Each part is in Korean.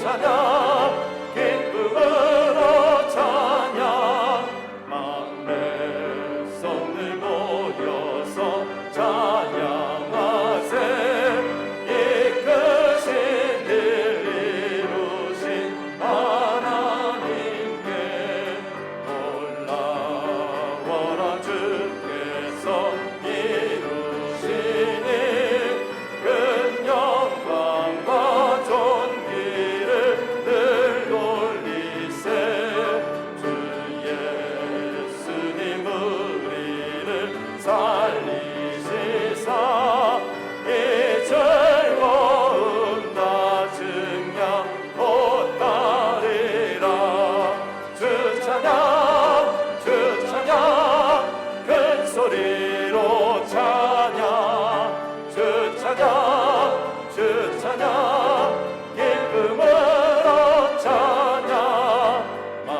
찬양 기쁨으로 찬양 만 백성들 모여서 찬양하세 이끄신 일 이루신 하나님께 놀라워라 주께서 이루시니 큰 영광과 존귀를 늘 돌리세 주 예수님 우리를 살리시사 이 즐거움 다 증량 못하리라 주 찬양 큰 소리로 찬양 주 찬양 기쁨으로 찬양 만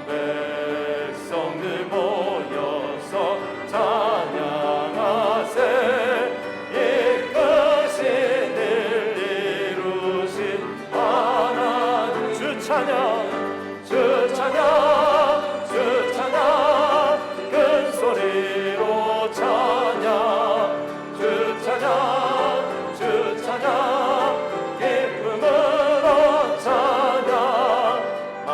백성들 모여서 찬양하세 이끄신 일 이루신 하나님 주 찬양 큰 소리로 찬양 주 찬양 기쁨으로 찬양 만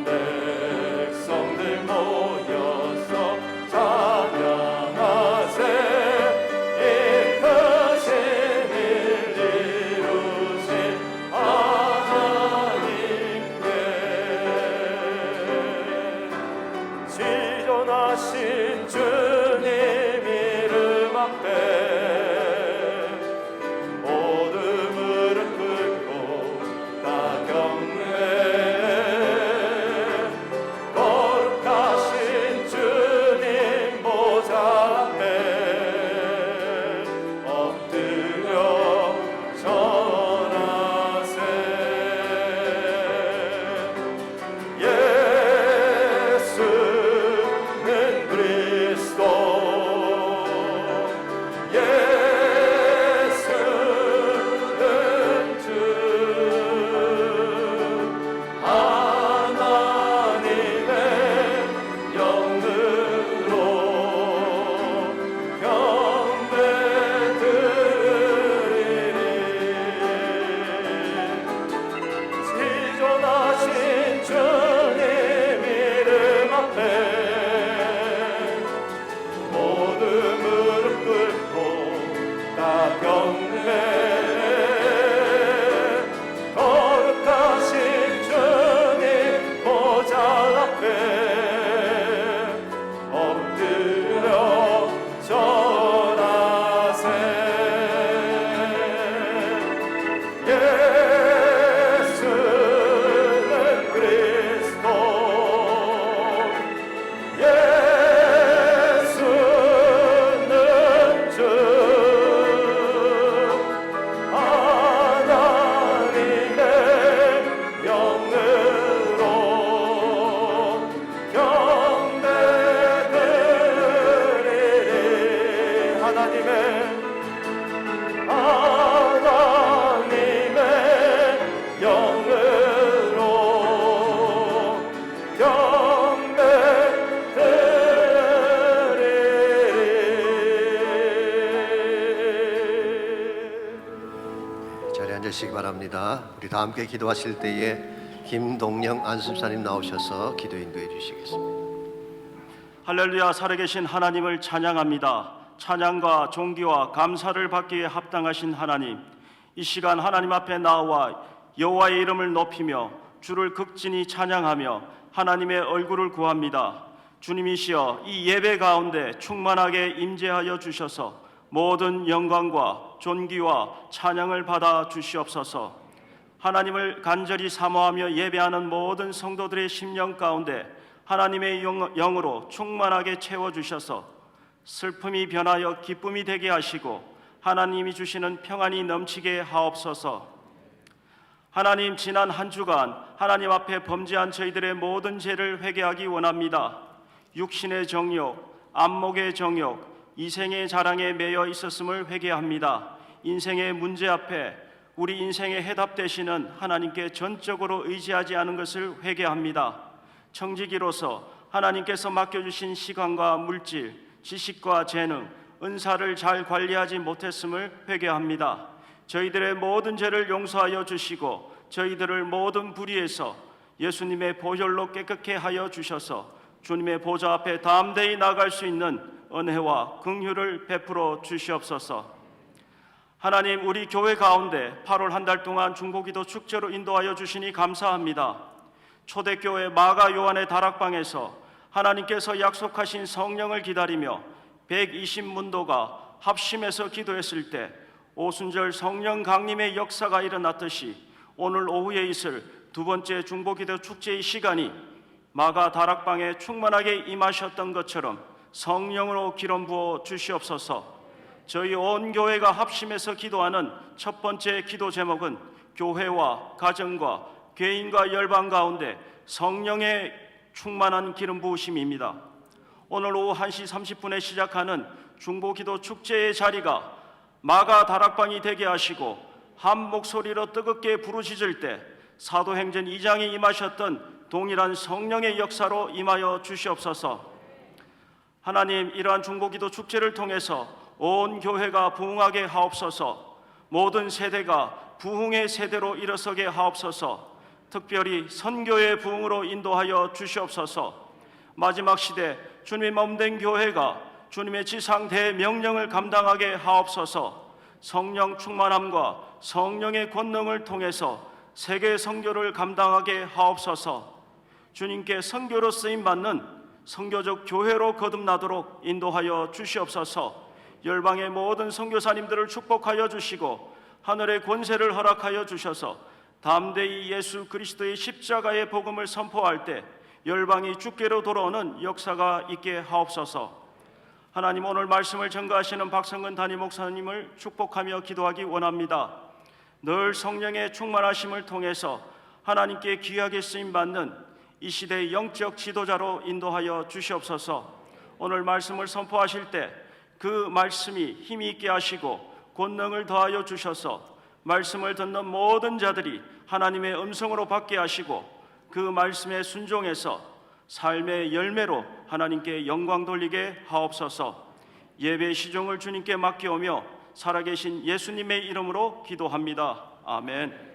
백성들 모여서 찬양하세 이끄신 일 이루신 하나님께 지존하신 주님 이름 앞에 모두 무릎 꿇고 다 경배해 거룩하신 주님 보좌 앞에 엎드려 절하세 예수는 그리스도 예수는 주 하나님의 영으로 경배드리리 지존하신 주님 이름 앞에 모두 무릎 꿇고 다 경배해 거룩하신 주님 보좌 앞에 엎드려 절하세 예수는 그리스도 예수는 주 하나님의 영으로 경배드리리 하나님의 영으로 경배드리리 자리에 앉으시기 바랍니다. 우리 다 함께 기도하실 때에 김동영 안습사님 나오셔서 기도 인도해 주시겠습니다. 할렐루야. 살아계신 하나님을 찬양합니다. 찬양과 존귀와 감사를 받기에 합당하신 하나님, 이 시간 하나님 앞에 나와 여호와의 이름을 높이며 주를 극진히 찬양하며 하나님의 얼굴을 구합니다. 주님이시여, 이 예배 가운데 충만하게 임재하여 주셔서 모든 영광과 존귀와 찬양을 받아 주시옵소서. 하나님을 간절히 사모하며 예배하는 모든 성도들의 심령 가운데 하나님의 영으로 충만하게 채워주셔서 슬픔이 변하여 기쁨이 되게 하시고 하나님이 주시는 평안이 넘치게 하옵소서. 하나님, 지난 한 주간 하나님 앞에 범죄한 저희들의 모든 죄를 회개하기 원합니다. 육신의 정욕, 안목의 정욕, 이생의 자랑에 매여 있었음을 회개합니다. 인생의 문제 앞에 우리 인생의 해답 되시는 하나님께 전적으로 의지하지 않은 것을 회개합니다. 청지기로서 하나님께서 맡겨주신 시간과 물질, 지식과 재능, 은사를 잘 관리하지 못했음을 회개합니다. 저희들의 모든 죄를 용서하여 주시고 저희들을 모든 불의에서 예수님의 보혈로 깨끗게 하여 주셔서 주님의 보좌 앞에 담대히 나갈 수 있는 은혜와 긍휼을 베풀어 주시옵소서. 하나님, 우리 교회 가운데 8월 한 달 동안 중보기도 축제로 인도하여 주시니 감사합니다. 초대교회 마가 요한의 다락방에서 하나님께서 약속하신 성령을 기다리며 120문도가 합심해서 기도했을 때 오순절 성령 강림의 역사가 일어났듯이 오늘 오후에 있을 두 번째 중보기도 축제의 시간이 마가 다락방에 충만하게 임하셨던 것처럼 성령으로 기름 부어 주시옵소서. 저희 온 교회가 합심해서 기도하는 첫 번째 기도 제목은 교회와 가정과 개인과 열방 가운데 성령의 충만한 기름 부으심입니다. 오늘 오후 1시 30분에 시작하는 중보기도 축제의 자리가 마가 다락방이 되게 하시고 한 목소리로 뜨겁게 부르짖을 때 사도행전 2장에 임하셨던 동일한 성령의 역사로 임하여 주시옵소서. 하나님, 이러한 중보기도 축제를 통해서 온 교회가 부흥하게 하옵소서. 모든 세대가 부흥의 세대로 일어서게 하옵소서. 특별히 선교의 부흥으로 인도하여 주시옵소서. 마지막 시대 주님의 몸된 교회가 주님의 지상 대명령을 감당하게 하옵소서. 성령 충만함과 성령의 권능을 통해서 세계 선교를 감당하게 하옵소서. 주님께 선교로 쓰임받는 선교적 교회로 거듭나도록 인도하여 주시옵소서. 열방의 모든 선교사님들을 축복하여 주시고 하늘의 권세를 허락하여 주셔서 담대히 예수 그리스도의 십자가의 복음을 선포할 때 열방이 주께로 돌아오는 역사가 있게 하옵소서. 하나님, 오늘 말씀을 전가하시는 박성근 담임 목사님을 축복하며 기도하기 원합니다. 늘 성령의 충만하심을 통해서 하나님께 귀하게 쓰임받는 이 시대의 영적 지도자로 인도하여 주시옵소서. 오늘 말씀을 선포하실 때 그 말씀이 힘이 있게 하시고 권능을 더하여 주셔서 말씀을 듣는 모든 자들이 하나님의 음성으로 받게 하시고 그 말씀에 순종해서 삶의 열매로 하나님께 영광 돌리게 하옵소서. 예배 시종을 주님께 맡겨오며 살아계신 예수님의 이름으로 기도합니다. 아멘.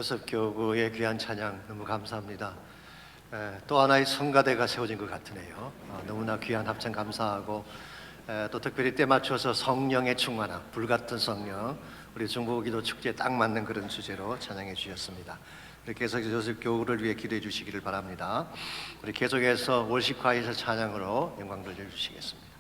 요셉 교구의 귀한 찬양 너무 감사합니다. 또 하나의 성가대가 세워진 것 같으네요. 너무나 귀한 합창 감사하고 또 특별히 때 맞춰서 성령의 충만함, 불같은 성령, 우리 중보기도 축제에 딱 맞는 그런 주제로 찬양해 주셨습니다. 우리 계속해서 요셉 교구를 위해 기도해 주시기를 바랍니다. 우리 계속해서 월식화에서 찬양으로 영광 돌려주시겠습니다.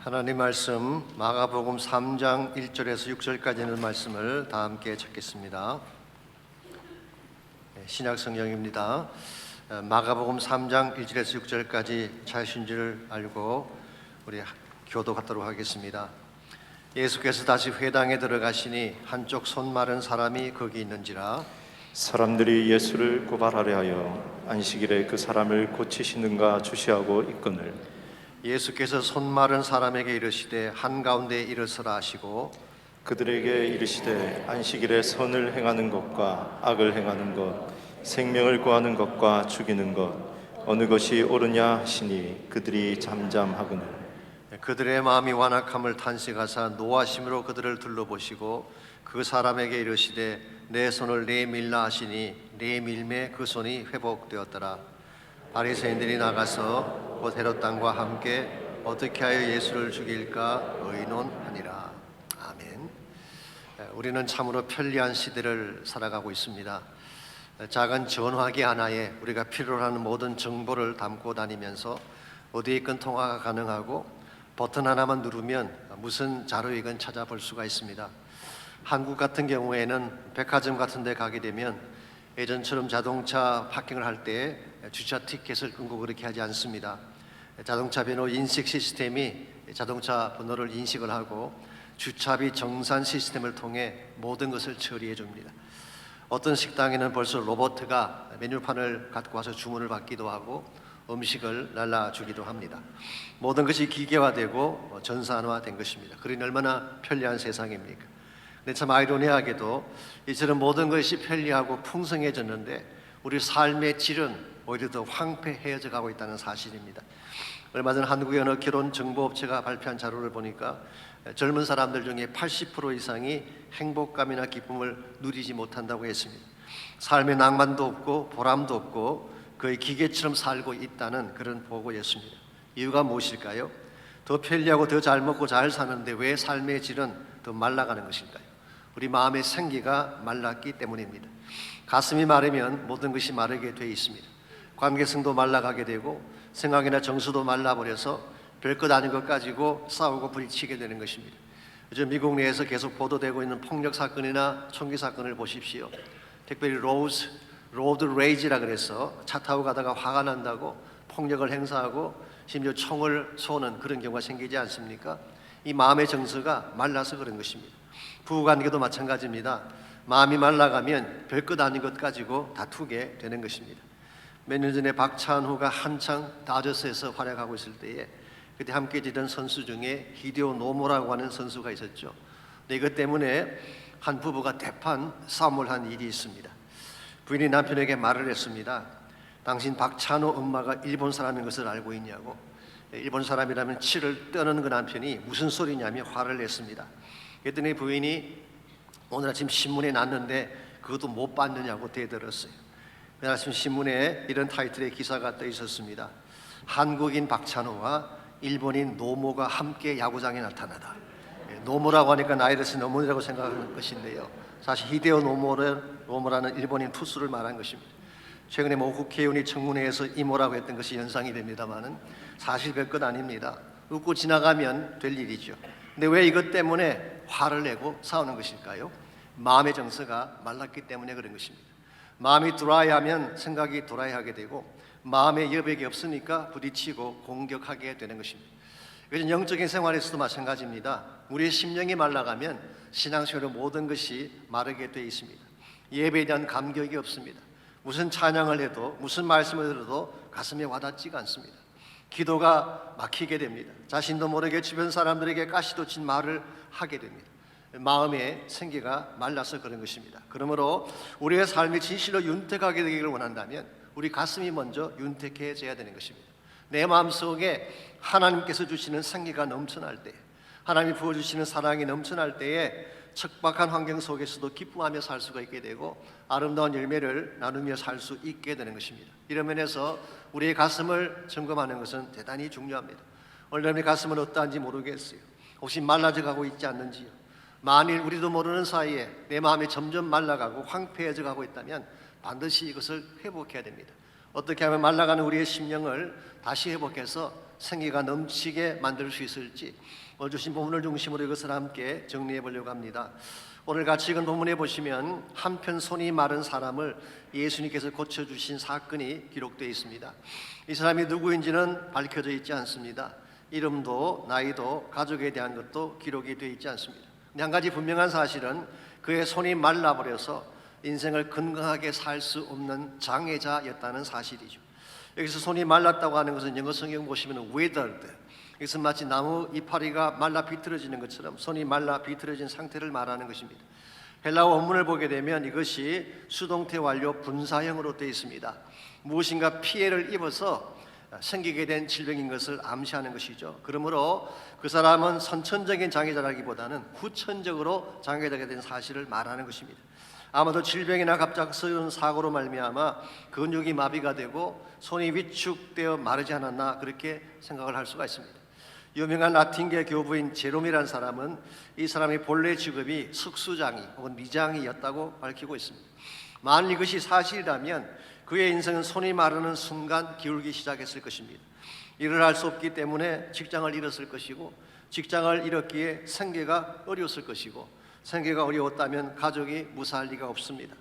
하나님 말씀 마가복음 3장 1절에서 6절까지 있는 말씀을 다 함께 찾겠습니다. 신약 성경입니다. 마가복음 3장 1절에서 6절까지 잘신 줄 알고 우리 교도하도록 하겠습니다. 예수께서 다시 회당에 들어가시니 한쪽 손 마른 사람이 거기 있는지라. 사람들이 예수를 고발하려 하여 안식일에 그 사람을 고치시는가 주시하고 있거늘 예수께서 손 마른 사람에게 이르시되 한가운데 일어서라 하시고 그들에게 이르시되 안식일에 선을 행하는 것과 악을 행하는 것, 생명을 구하는 것과 죽이는 것 어느 것이 옳으냐 하시니 그들이 잠잠하거늘. 그들의 마음이 완악함을 탄식하사 노하심으로 그들을 둘러보시고 그 사람에게 이르시되 내 손을 내밀라 하시니 내밀매 그 손이 회복되었더라. 바리새인들이 나가서 곧 헤롯 왕과 함께 어떻게 하여 예수를 죽일까 의논하니라. 아멘. 우리는 참으로 편리한 시대를 살아가고 있습니다. 작은 전화기 하나에 우리가 필요로 하는 모든 정보를 담고 다니면서 어디에 있건 통화가 가능하고 버튼 하나만 누르면 무슨 자료이건 찾아볼 수가 있습니다. 한국 같은 경우에는 백화점 같은 데 가게 되면 예전처럼 자동차 파킹을 할 때 주차 티켓을 끊고 그렇게 하지 않습니다. 자동차 번호 인식 시스템이 자동차 번호를 인식을 하고 주차비 정산 시스템을 통해 모든 것을 처리해 줍니다. 어떤 식당에는 벌써 로봇가 메뉴판을 갖고 와서 주문을 받기도 하고 음식을 날라주기도 합니다. 모든 것이 기계화되고 전산화된 것입니다. 그러니 얼마나 편리한 세상입니까? 근데 참 아이러니하게도 이처럼 모든 것이 편리하고 풍성해졌는데 우리 삶의 질은 오히려 더 황폐해져 가고 있다는 사실입니다. 얼마 전 한국의 어느 결혼정보업체가 발표한 자료를 보니까 젊은 사람들 중에 80% 이상이 행복감이나 기쁨을 누리지 못한다고 했습니다. 삶의 낭만도 없고 보람도 없고 거의 기계처럼 살고 있다는 그런 보고였습니다. 이유가 무엇일까요? 더 편리하고 더 잘 먹고 잘 사는데 왜 삶의 질은 더 말라가는 것일까요? 우리 마음의 생기가 말랐기 때문입니다. 가슴이 마르면 모든 것이 마르게 돼 있습니다. 관계성도 말라가게 되고 생각이나 정서도 말라버려서 별것 아닌 것 가지고 싸우고 부딪히게 되는 것입니다. 요즘 미국 내에서 계속 보도되고 있는 폭력 사건이나 총기 사건을 보십시오. 특별히 로드 레이지라 그래서 차 타고 가다가 화가 난다고 폭력을 행사하고 심지어 총을 쏘는 그런 경우가 생기지 않습니까? 이 마음의 정서가 말라서 그런 것입니다. 부부관계도 마찬가지입니다. 마음이 말라가면 별것 아닌 것 가지고 다투게 되는 것입니다. 몇 년 전에 박찬호가 한창 다저스에서 활약하고 있을 때에 그때 함께 뛰던 선수 중에 히데오 노모라고 하는 선수가 있었죠. 근데 이것 때문에 한 부부가 대판 싸움을 한 일이 있습니다. 부인이 남편에게 말을 했습니다. 당신 박찬호 엄마가 일본 사람인 것을 알고 있냐고. 일본 사람이라면 치를 떠는 그 남편이 무슨 소리냐며 화를 냈습니다. 그랬더니 부인이 오늘 아침 신문에 났는데 그것도 못 봤느냐고 대들었어요. 그날 아침 신문에 이런 타이틀의 기사가 떠 있었습니다. 한국인 박찬호와 일본인 노모가 함께 야구장에 나타나다. 노모라고 하니까 나이를 든 어머니라고 생각하는 것인데요. 사실 히데오 노모라는 일본인 투수를 말한 것입니다. 최근에 국회의원이 청문회에서 이모라고 했던 것이 연상이 됩니다만은 사실 별것 아닙니다. 웃고 지나가면 될 일이죠. 근데 왜 이것 때문에 화를 내고 싸우는 것일까요? 마음의 정서가 말랐기 때문에 그런 것입니다. 마음이 드라이하면 생각이 드라이하게 되고 마음의 여백이 없으니까 부딪히고 공격하게 되는 것입니다. 그래서 영적인 생활에서도 마찬가지입니다. 우리의 심령이 말라가면 신앙생활의 모든 것이 마르게 되어 있습니다. 예배에 대한 감격이 없습니다. 무슨 찬양을 해도 무슨 말씀을 들어도 가슴에 와닿지가 않습니다. 기도가 막히게 됩니다. 자신도 모르게 주변 사람들에게 가시도 친 말을 하게 됩니다. 마음의 생기가 말라서 그런 것입니다. 그러므로 우리의 삶이 진실로 윤택하게 되기를 원한다면 우리 가슴이 먼저 윤택해져야 되는 것입니다. 내 마음속에 하나님께서 주시는 생기가 넘쳐날 때, 하나님이 부어주시는 사랑이 넘쳐날 때에 척박한 환경 속에서도 기쁨하며 살 수가 있게 되고 아름다운 열매를 나누며 살 수 있게 되는 것입니다. 이런 면에서 우리의 가슴을 점검하는 것은 대단히 중요합니다. 오늘 내 가슴은 어떠한지 모르겠어요. 혹시 말라져 가고 있지 않는지요? 만일 우리도 모르는 사이에 내 마음이 점점 말라가고 황폐해져 가고 있다면 반드시 이것을 회복해야 됩니다. 어떻게 하면 말라가는 우리의 심령을 다시 회복해서 생기가 넘치게 만들 수 있을지 오늘 주신 본문을 중심으로 이것을 함께 정리해 보려고 합니다. 오늘 같이 읽은 본문에 보시면 한편 손이 마른 사람을 예수님께서 고쳐주신 사건이 기록되어 있습니다. 이 사람이 누구인지는 밝혀져 있지 않습니다. 이름도 나이도 가족에 대한 것도 기록이 되어 있지 않습니다. 근데 한 가지 분명한 사실은 그의 손이 말라버려서 인생을 건강하게 살 수 없는 장애자였다는 사실이죠. 여기서 손이 말랐다고 하는 것은 영어 성경 보시면 withered, 이것은 마치 나무 이파리가 말라 비틀어지는 것처럼 손이 말라 비틀어진 상태를 말하는 것입니다. 헬라어 원문을 보게 되면 이것이 수동태 완료 분사형으로 되어 있습니다. 무엇인가 피해를 입어서 생기게 된 질병인 것을 암시하는 것이죠. 그러므로 그 사람은 선천적인 장애자라기보다는 후천적으로 장애자가 된 사실을 말하는 것입니다. 아마도 질병이나 갑작스러운 사고로 말미암아 근육이 마비가 되고 손이 위축되어 마르지 않았나 그렇게 생각을 할 수가 있습니다. 유명한 라틴계 교부인 제롬이라는 사람은 이 사람의 본래 직업이 석수장이 혹은 미장이었다고 밝히고 있습니다. 만일 이것이 사실이라면 그의 인생은 손이 마르는 순간 기울기 시작했을 것입니다. 일을 할 수 없기 때문에 직장을 잃었을 것이고, 직장을 잃었기에 생계가 어려웠을 것이고, 생계가 어려웠다면 가족이 무사할 리가 없습니다.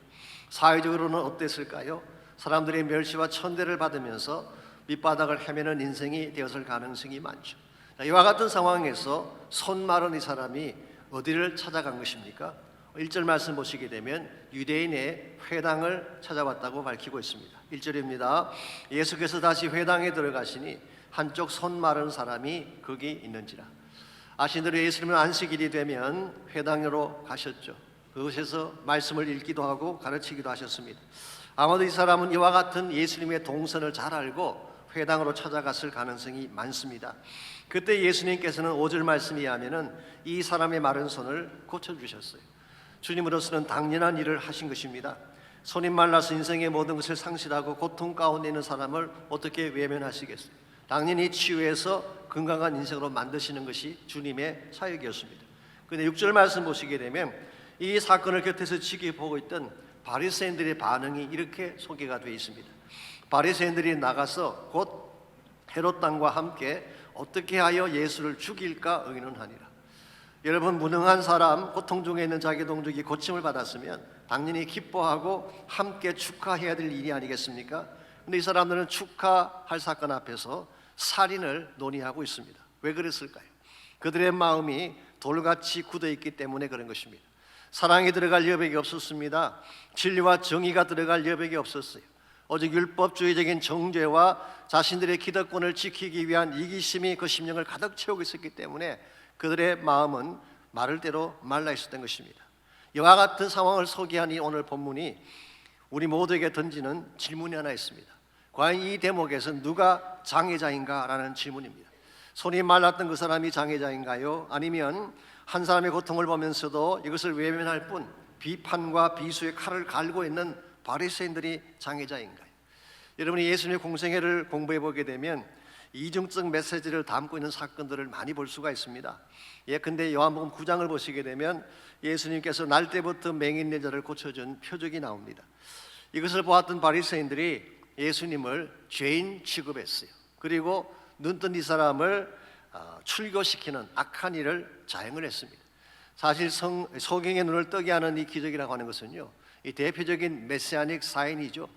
사회적으로는 어땠을까요? 사람들의 멸시와 천대를 받으면서 밑바닥을 헤매는 인생이 되었을 가능성이 많죠. 이와 같은 상황에서 손 마른 이 사람이 어디를 찾아간 것입니까? 1절 말씀 보시게 되면 유대인의 회당을 찾아왔다고 밝히고 있습니다. 1절입니다. 예수께서 다시 회당에 들어가시니 한쪽 손 마른 사람이 거기 있는지라. 아신 대로 예수님은 안식일이 되면 회당으로 가셨죠. 그곳에서 말씀을 읽기도 하고 가르치기도 하셨습니다. 아마도 이 사람은 이와 같은 예수님의 동선을 잘 알고 회당으로 찾아갔을 가능성이 많습니다. 그때 예수님께서는 5절 말씀에 의하면은 이 사람의 마른 손을 고쳐주셨어요. 주님으로서는 당연한 일을 하신 것입니다. 손이 말라서 인생의 모든 것을 상실하고 고통 가운데 있는 사람을 어떻게 외면하시겠어요? 당연히 치유해서 건강한 인생으로 만드시는 것이 주님의 사역이었습니다. 그런데 6절 말씀 보시게 되면 이 사건을 곁에서 지켜보고 있던 바리새인들의 반응이 이렇게 소개가 되어 있습니다. 바리새인들이 나가서 곧 헤롯 왕과 함께 어떻게 하여 예수를 죽일까 의논하니라. 여러분, 무능한 사람, 고통 중에 있는 자기 동족이 고침을 받았으면 당연히 기뻐하고 함께 축하해야 될 일이 아니겠습니까? 그런데 이 사람들은 축하할 사건 앞에서 살인을 논의하고 있습니다. 왜 그랬을까요? 그들의 마음이 돌같이 굳어있기 때문에 그런 것입니다. 사랑이 들어갈 여백이 없었습니다. 진리와 정의가 들어갈 여백이 없었어요. 오직 율법주의적인 정죄와 자신들의 기득권을 지키기 위한 이기심이 그 심령을 가득 채우고 있었기 때문에 그들의 마음은 마를 대로 말라 있었던 것입니다. 이와 같은 상황을 소개하니 오늘 본문이 우리 모두에게 던지는 질문이 하나 있습니다. 과연 이 대목에서 누가 장애자인가? 라는 질문입니다. 손이 말랐던 그 사람이 장애자인가요? 아니면 한 사람의 고통을 보면서도 이것을 외면할 뿐 비판과 비수의 칼을 갈고 있는 바리새인들이 장애자인가요? 여러분이 예수님의 공생애를 공부해 보게 되면 이중적 메시지를 담고 있는 사건들을 많이 볼 수가 있습니다. 예컨대 요한복음 9장을 보시게 되면 예수님께서 날 때부터 맹인 여자를 고쳐준 표적이 나옵니다. 이것을 보았던 바리새인들이 예수님을 죄인 취급했어요. 그리고 눈뜬 이 사람을 출교시키는 악한 일을 자행을 했습니다. 사실 소경의 눈을 뜨게 하는 이 기적이라고 하는 것은요, 이 대표적인 메시아닉 사인이죠.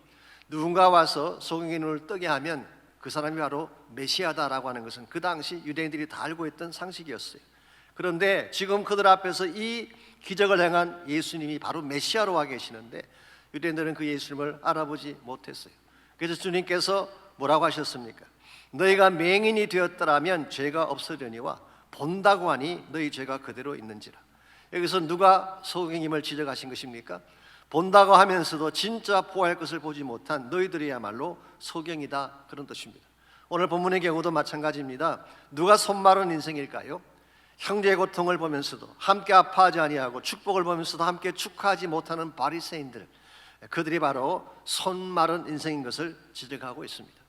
누군가 와서 소경의 눈을 뜨게 하면 그 사람이 바로 메시아다라고 하는 것은 그 당시 유대인들이 다 알고 있던 상식이었어요. 그런데 지금 그들 앞에서 이 기적을 행한 예수님이 바로 메시아로 와 계시는데 유대인들은 그 예수님을 알아보지 못했어요. 그래서 주님께서 뭐라고 하셨습니까? 너희가 맹인이 되었더라면 죄가 없으려니와 본다고 하니 너희 죄가 그대로 있는지라. 여기서 누가 소경임을 지적하신 것입니까? 본다고 하면서도 진짜 보호할 것을 보지 못한 너희들이야말로 소경이다, 그런 뜻입니다. 오늘 본문의 경우도 마찬가지입니다. 누가 손마른 인생일까요? 형제의 고통을 보면서도 함께 아파하지 아니하고 축복을 보면서도 함께 축하하지 못하는 바리새인들, 그들이 바로 손마른 인생인 것을 지적하고 있습니다.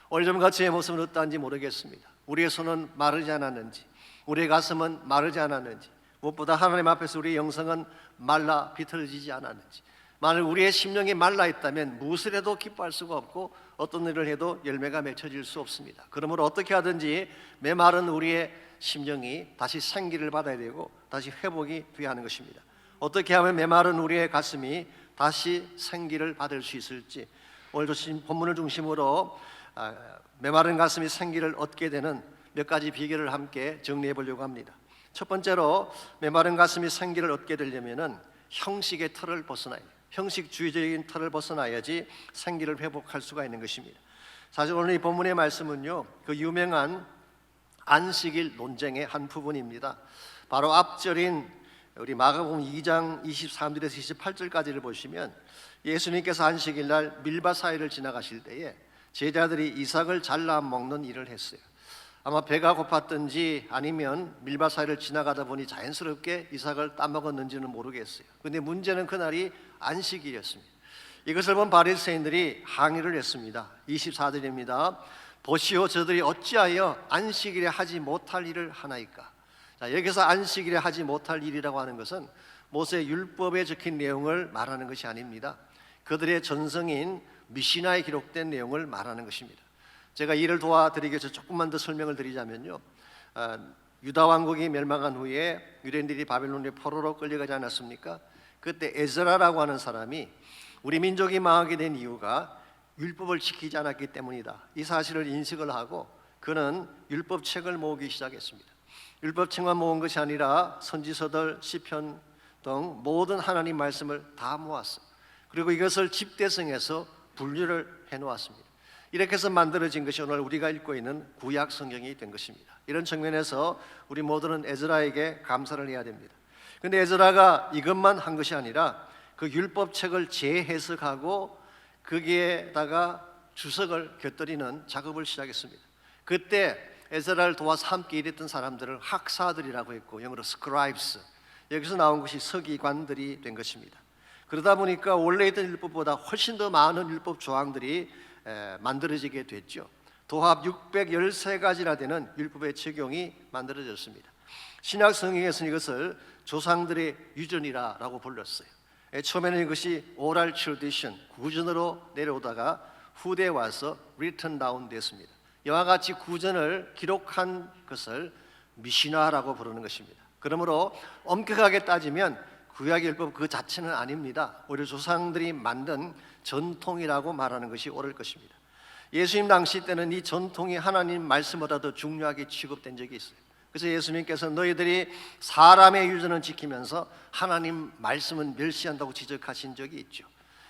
오늘좀 제 모습은 어떠한지 모르겠습니다. 우리의 손은 마르지 않았는지, 우리의 가슴은 마르지 않았는지, 무엇보다 하나님 앞에서 우리의 영성은 말라 비틀어지지 않았는지, 만일 우리의 심령이 말라 있다면 무엇을 해도 기뻐할 수가 없고 어떤 일을 해도 열매가 맺혀질 수 없습니다. 그러므로 어떻게 하든지 메마른 우리의 심령이 다시 생기를 받아야 되고 다시 회복이 되어야 하는 것입니다. 어떻게 하면 메마른 우리의 가슴이 다시 생기를 받을 수 있을지, 오늘도 본문을 중심으로 메마른 가슴이 생기를 얻게 되는 몇 가지 비결을 함께 정리해 보려고 합니다. 첫 번째로 메마른 가슴이 생기를 얻게 되려면은 형식의 틀을 벗어나야 돼요. 형식주의적인 틀을 벗어나야지 생기를 회복할 수가 있는 것입니다. 사실 오늘 이 본문의 말씀은요, 그 유명한 안식일 논쟁의 한 부분입니다. 바로 앞절인 우리 마가복음 2장 23절에서 28절까지를 보시면 예수님께서 안식일 날 밀밭 사이를 지나가실 때에 제자들이 이삭을 잘라 먹는 일을 했어요. 아마 배가 고팠든지 아니면 밀밭 사이를 지나가다 보니 자연스럽게 이삭을 따먹었는지는 모르겠어요. 그런데 문제는 그날이 안식일이었습니다. 이것을 본 바리새인들이 항의를 했습니다. 24절입니다. 보시오, 저들이 어찌하여 안식일에 하지 못할 일을 하나이까. 자, 여기서 안식일에 하지 못할 일이라고 하는 것은 모세 율법에 적힌 내용을 말하는 것이 아닙니다. 그들의 전성인 미시나에 기록된 내용을 말하는 것입니다. 제가 이를 도와드리기 위해서 조금만 더 설명을 드리자면요, 유다 왕국이 멸망한 후에 유대인들이 바벨론의 포로로 끌려가지 않았습니까? 그때 에스라라고 하는 사람이 우리 민족이 망하게 된 이유가 율법을 지키지 않았기 때문이다, 이 사실을 인식을 하고 그는 율법책을 모으기 시작했습니다. 율법책만 모은 것이 아니라 선지서들, 시편 등 모든 하나님 말씀을 다 모았어요. 그리고 이것을 집대성해서 분류를 해놓았습니다. 이렇게 해서 만들어진 것이 오늘 우리가 읽고 있는 구약 성경이 된 것입니다. 이런 측면에서 우리 모두는 에스라에게 감사를 해야 됩니다. 그런데 에스라가 이것만 한 것이 아니라 그 율법책을 재해석하고 거기에다가 주석을 곁들이는 작업을 시작했습니다. 그때 에스라를 도와서 함께 일했던 사람들을 학사들이라고 했고, 영어로 scribes, 여기서 나온 것이 서기관들이 된 것입니다. 그러다 보니까 원래 있던 율법보다 훨씬 더 많은 율법 조항들이 만들어지게 됐죠. 도합 613가지나 되는 율법의 적용이 만들어졌습니다. 신약 성경에서는 이것을 조상들의 유전이라고 불렀어요. 처음에는 이것이 oral tradition, 구전으로 내려오다가 후대에 와서 written down 됐습니다. 이와 같이 구전을 기록한 것을 미시나라고 부르는 것입니다. 그러므로 엄격하게 따지면 구약 율법 그 자체는 아닙니다. 오히려 조상들이 만든 전통이라고 말하는 것이 옳을 것입니다. 예수님 당시 때는 이 전통이 하나님 말씀보다 더 중요하게 취급된 적이 있어요. 그래서 예수님께서 너희들이 사람의 유전을 지키면서 하나님 말씀은 멸시한다고 지적하신 적이 있죠.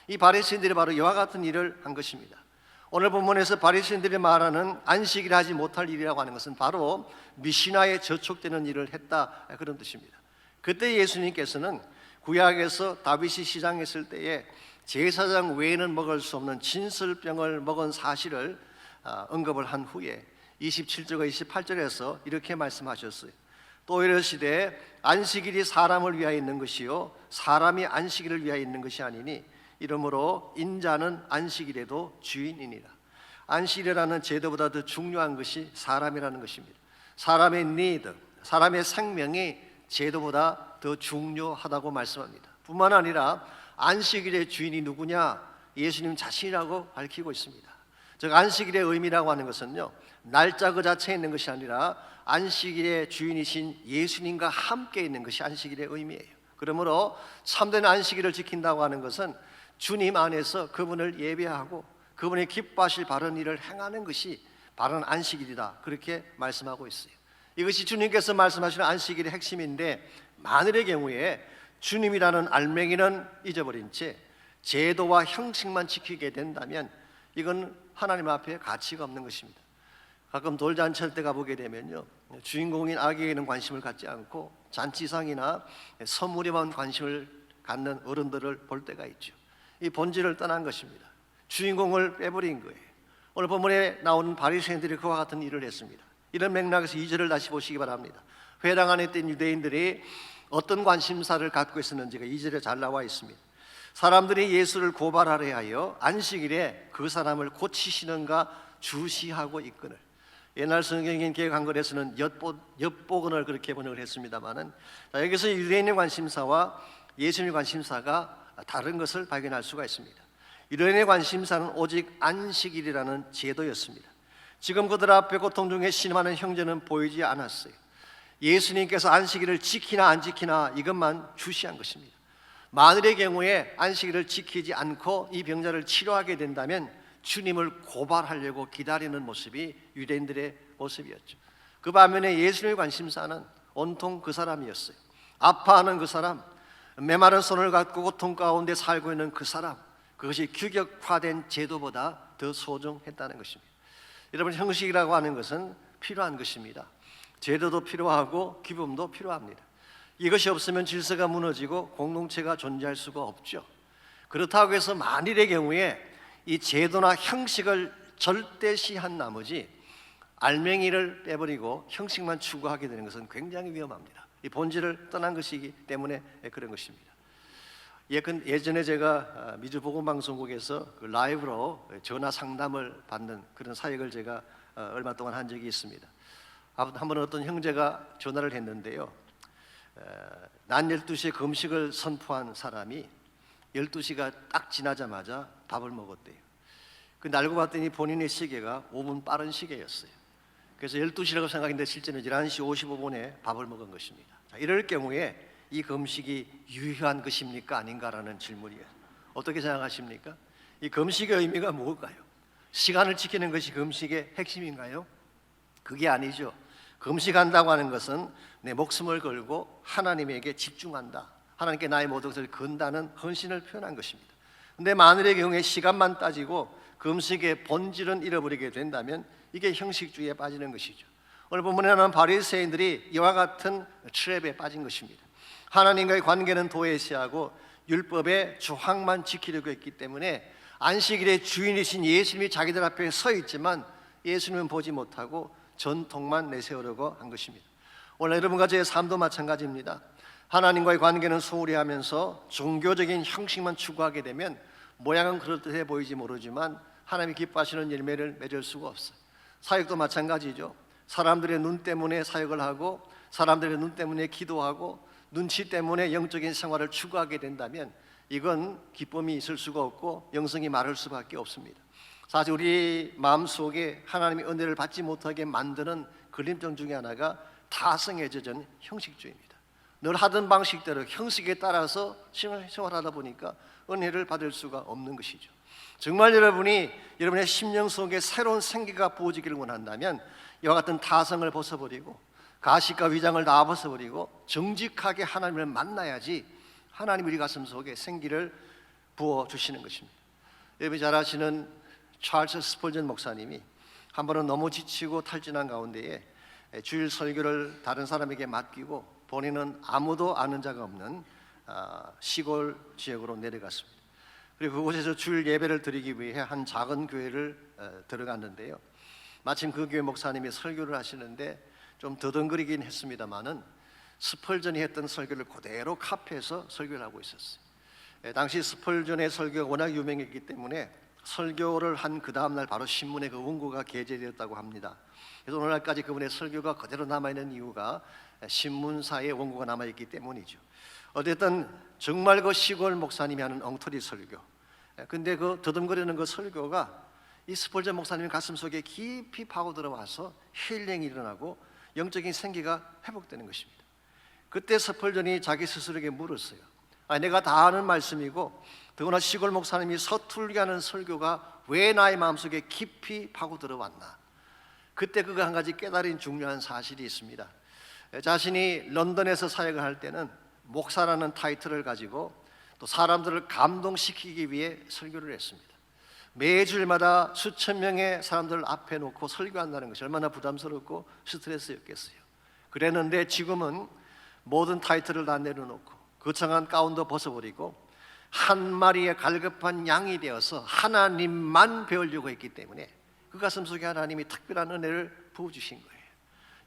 이 바리새인들이 바로 이와 같은 일을 한 것입니다. 오늘 본문에서 바리새인들이 말하는 안식일 하지 못할 일이라고 하는 것은 바로 미시나에 저촉되는 일을 했다, 그런 뜻입니다. 그때 예수님께서는 구약에서 다윗이 시장했을 때에 제사장 외에는 먹을 수 없는 진설병을 먹은 사실을 언급을 한 후에 27절과 28절에서 이렇게 말씀하셨어요. 또 이르시되 안식일이 사람을 위하여 있는 것이요 사람이 안식일을 위하여 있는 것이 아니니 이러므로 인자는 안식일에도 주인이니라. 안식일이라는 제도보다 더 중요한 것이 사람이라는 것입니다. 사람의 need, 사람의 생명이 제도보다 더 중요하다고 말씀합니다. 뿐만 아니라 안식일의 주인이 누구냐? 예수님 자신이라고 밝히고 있습니다. 즉 안식일의 의미라고 하는 것은요, 날짜 그 자체에 있는 것이 아니라 안식일의 주인이신 예수님과 함께 있는 것이 안식일의 의미예요. 그러므로 참된 안식일을 지킨다고 하는 것은 주님 안에서 그분을 예배하고 그분이 기뻐하실 바른 일을 행하는 것이 바른 안식일이다, 그렇게 말씀하고 있어요. 이것이 주님께서 말씀하시는 안식일의 핵심인데, 만일의 경우에 주님이라는 알맹이는 잊어버린 채 제도와 형식만 지키게 된다면 이건 하나님 앞에 가치가 없는 것입니다. 가끔 돌잔치할 때 가보게 되면요, 주인공인 아기에는 관심을 갖지 않고 잔치상이나 선물에만 관심을 갖는 어른들을 볼 때가 있죠. 이 본질을 떠난 것입니다. 주인공을 빼버린 거예요. 오늘 본문에 나오는 바리새인들이 그와 같은 일을 했습니다. 이런 맥락에서 2절을 다시 보시기 바랍니다. 회당 안에 있던 유대인들이 어떤 관심사를 갖고 있었는지가 2절에 잘 나와 있습니다. 사람들이 예수를 고발하려 하여 안식일에 그 사람을 고치시는가 주시하고 있거늘. 옛날 성경인 개역 한글에서는 엿보거늘 그렇게 번역을 했습니다만은, 여기서 유대인의 관심사와 예수님의 관심사가 다른 것을 발견할 수가 있습니다. 유대인의 관심사는 오직 안식일이라는 제도였습니다. 지금 그들 앞에 고통 중에 신음하는 형제는 보이지 않았어요. 예수님께서 안식일을 지키나 안 지키나 이것만 주시한 것입니다. 만일의 경우에 안식일을 지키지 않고 이 병자를 치료하게 된다면 주님을 고발하려고 기다리는 모습이 유대인들의 모습이었죠. 그 반면에 예수님의 관심사는 온통 그 사람이었어요. 아파하는 그 사람, 메마른 손을 갖고 고통 가운데 살고 있는 그 사람, 그것이 규격화된 제도보다 더 소중했다는 것입니다. 여러분, 형식이라고 하는 것은 필요한 것입니다. 제도도 필요하고 기쁨도 필요합니다. 이것이 없으면 질서가 무너지고 공동체가 존재할 수가 없죠. 그렇다고 해서 만일의 경우에 이 제도나 형식을 절대시한 나머지 알맹이를 빼버리고 형식만 추구하게 되는 것은 굉장히 위험합니다. 이 본질을 떠난 것이기 때문에 그런 것입니다. 예전에 제가 미주 보건방송국에서 그 라이브로 전화 상담을 받는 그런 사역을 제가 얼마 동안 한 적이 있습니다. 한 번은 어떤 형제가 전화를 했는데요, 낮 12시에 금식을 선포한 사람이 12시가 딱 지나자마자 밥을 먹었대요. 근데 알고 봤더니 본인의 시계가 5분 빠른 시계였어요. 그래서 12시라고 생각했는데 실제는 11시 55분에 밥을 먹은 것입니다. 자, 이럴 경우에 이 금식이 유효한 것입니까? 아닌가라는 질문이에요. 어떻게 생각하십니까? 이 금식의 의미가 뭘까요? 시간을 지키는 것이 금식의 핵심인가요? 그게 아니죠. 금식한다고 하는 것은 내 목숨을 걸고 하나님에게 집중한다, 하나님께 나의 모든 것을 건다는 헌신을 표현한 것입니다. 근데 만일의 경우에 시간만 따지고 금식의 본질은 잃어버리게 된다면 이게 형식주의에 빠지는 것이죠. 오늘 본문에는 바리새인들이 이와 같은 트랩에 빠진 것입니다. 하나님과의 관계는 도외시하고 율법의 조항만 지키려고 했기 때문에 안식일의 주인이신 예수님이 자기들 앞에 서 있지만 예수님은 보지 못하고 전통만 내세우려고 한 것입니다. 오늘 여러분과 저의 삶도 마찬가지입니다. 하나님과의 관계는 소홀히 하면서 종교적인 형식만 추구하게 되면 모양은 그럴듯해 보이지 모르지만 하나님이 기뻐하시는 열매를 맺을 수가 없어요. 사역도 마찬가지죠. 사람들의 눈 때문에 사역을 하고 사람들의 눈 때문에 기도하고 눈치 때문에 영적인 생활을 추구하게 된다면 이건 기쁨이 있을 수가 없고 영성이 마를 수밖에 없습니다. 사실 우리 마음속에 하나님의 은혜를 받지 못하게 만드는 걸림돌 중에 하나가 타성에 젖은 형식주의입니다. 늘 하던 방식대로 형식에 따라서 생활하다 보니까 은혜를 받을 수가 없는 것이죠. 정말 여러분의 심령 속에 새로운 생기가 부어지기를 원한다면 이와 같은 타성을 벗어버리고 가식과 위장을 다 벗어버리고 정직하게 하나님을 만나야지 하나님 우리 가슴 속에 생기를 부어주시는 것입니다. 여러분이 잘 아시는 찰스 스펄전 목사님이 한 번은 너무 지치고 탈진한 가운데에 주일 설교를 다른 사람에게 맡기고 본인은 아무도 아는 자가 없는 시골 지역으로 내려갔습니다. 그리고 그곳에서 주일 예배를 드리기 위해 한 작은 교회를 들어갔는데요, 마침 그 교회 목사님이 설교를 하시는데 좀 더듬거리긴 했습니다마는 스펄전이 했던 설교를 그대로 카피해서 설교를 하고 있었어요. 당시 스펄전의 설교가 워낙 유명했기 때문에 설교를 한 그 다음날 바로 신문에 그 원고가 게재되었다고 합니다. 그래서 오늘날까지 그분의 설교가 그대로 남아있는 이유가 신문사에 원고가 남아있기 때문이죠. 어쨌든 정말 그 시골 목사님이 하는 엉터리 설교, 근데 그 더듬거리는 그 설교가 이 스펄전 목사님 가슴속에 깊이 파고 들어와서 힐링이 일어나고 영적인 생기가 회복되는 것입니다. 그때 스펄전이 자기 스스로에게 물었어요. 내가 다 아는 말씀이고 더구나 시골 목사님이 서툴게 하는 설교가 왜 나의 마음속에 깊이 파고 들어왔나. 그때 그가 한 가지 깨달은 중요한 사실이 있습니다. 자신이 런던에서 사역을 할 때는 목사라는 타이틀을 가지고 또 사람들을 감동시키기 위해 설교를 했습니다. 매주일마다 수천 명의 사람들을 앞에 놓고 설교한다는 것이 얼마나 부담스럽고 스트레스였겠어요. 그랬는데 지금은 모든 타이틀을 다 내려놓고 거창한 가운도 벗어버리고 한 마리의 갈급한 양이 되어서 하나님만 배우려고 했기 때문에 그 가슴속에 하나님이 특별한 은혜를 부어주신 거예요.